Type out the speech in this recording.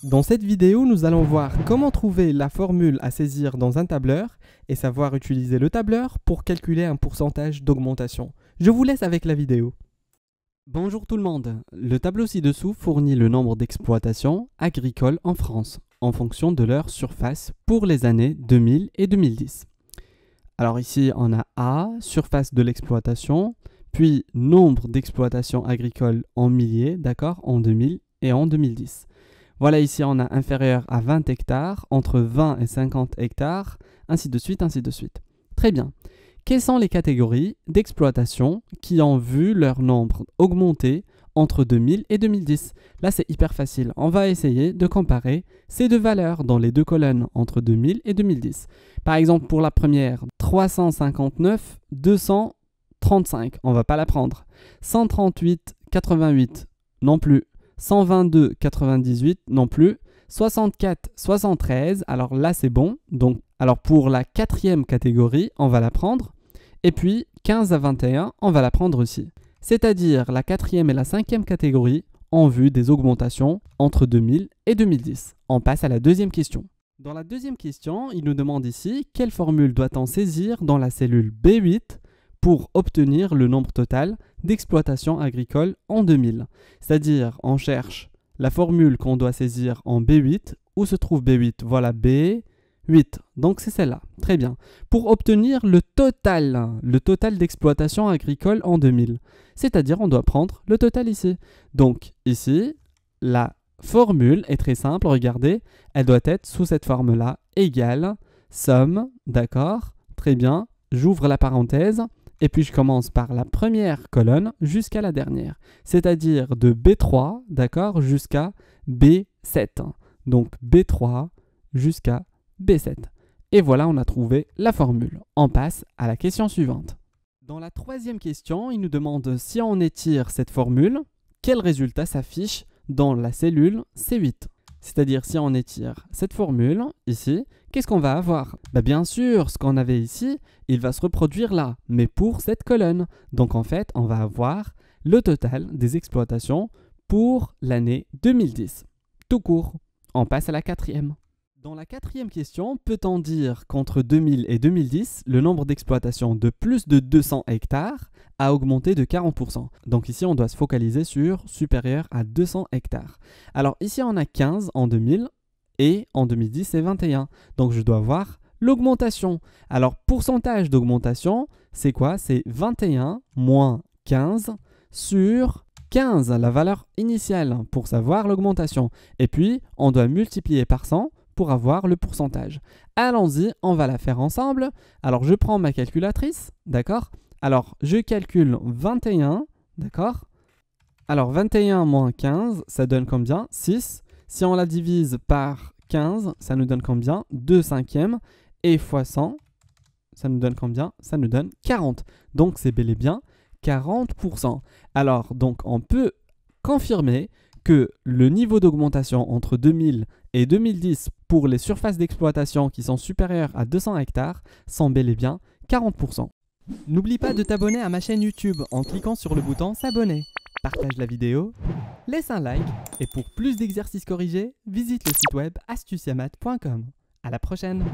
Dans cette vidéo, nous allons voir comment trouver la formule à saisir dans un tableur et savoir utiliser le tableur pour calculer un pourcentage d'augmentation. Je vous laisse avec la vidéo. Bonjour tout le monde, le tableau ci-dessous fournit le nombre d'exploitations agricoles en France en fonction de leur surface pour les années 2000 et 2010. Alors ici on a A, surface de l'exploitation, puis nombre d'exploitations agricoles en milliers, d'accord, en 2000 et en 2010. Voilà, ici on a inférieur à 20 hectares, entre 20 et 50 hectares, ainsi de suite, ainsi de suite. Très bien. Quelles sont les catégories d'exploitation qui ont vu leur nombre augmenter entre 2000 et 2010? Là, c'est hyper facile. On va essayer de comparer ces deux valeurs dans les deux colonnes entre 2000 et 2010. Par exemple, pour la première, 359, 235, on ne va pas la prendre. 138, 88, non plus. 122, 98, non plus. 64, 73, alors là c'est bon. Donc, alors pour la quatrième catégorie, on va la prendre. Et puis 15 à 21, on va la prendre aussi. C'est-à-dire la quatrième et la cinquième catégorie ont vu des augmentations entre 2000 et 2010. On passe à la deuxième question. Dans la deuxième question, il nous demande ici quelle formule doit-on saisir dans la cellule B8 pour obtenir le nombre total d'exploitations agricoles en 2000. C'est-à-dire, on cherche la formule qu'on doit saisir en B8. Où se trouve B8? Voilà B8. Donc c'est celle-là. Très bien. Pour obtenir le total d'exploitation agricole en 2000. C'est-à-dire, on doit prendre le total ici. Donc ici, la formule est très simple. Regardez, elle doit être sous cette forme-là. Égale somme, d'accord? Très bien. J'ouvre la parenthèse. Et puis je commence par la première colonne jusqu'à la dernière. C'est-à-dire de B3, d'accord, jusqu'à B7. Donc B3 jusqu'à B7. Et voilà, on a trouvé la formule. On passe à la question suivante. Dans la troisième question, il nous demande si on étire cette formule, quel résultat s'affiche dans la cellule C8. C'est-à-dire si on étire cette formule ici, qu'est-ce qu'on va avoir? Bien sûr, ce qu'on avait ici, il va se reproduire là, mais pour cette colonne. Donc en fait, on va avoir le total des exploitations pour l'année 2010. Tout court. On passe à la quatrième. Dans la quatrième question, peut-on dire qu'entre 2000 et 2010, le nombre d'exploitations de plus de 200 hectares a augmenté de 40%. Donc ici, on doit se focaliser sur supérieur à 200 hectares. Alors ici, on a 15 en 2000 et en 2010, c'est 21. Donc je dois voir l'augmentation. Alors pourcentage d'augmentation, c'est quoi? C'est 21 moins 15 sur 15, la valeur initiale, pour savoir l'augmentation. Et puis, on doit multiplier par 100 pour avoir le pourcentage. Allons-y, on va la faire ensemble. Alors, je prends ma calculatrice, d'accord? Alors, je calcule 21, d'accord? Alors, 21 moins 15, ça donne combien? 6. Si on la divise par 15, ça nous donne combien? 2 cinquièmes. Et fois 100, ça nous donne combien? Ça nous donne 40. Donc, c'est bel et bien 40%. Alors, donc, on peut confirmer que le niveau d'augmentation entre 2000 et 2010 pour les surfaces d'exploitation qui sont supérieures à 200 hectares sont bel et bien 40%. N'oublie pas de t'abonner à ma chaîne YouTube en cliquant sur le bouton s'abonner. Partage la vidéo, laisse un like et pour plus d'exercices corrigés, visite le site web astuciamat.com. À la prochaine!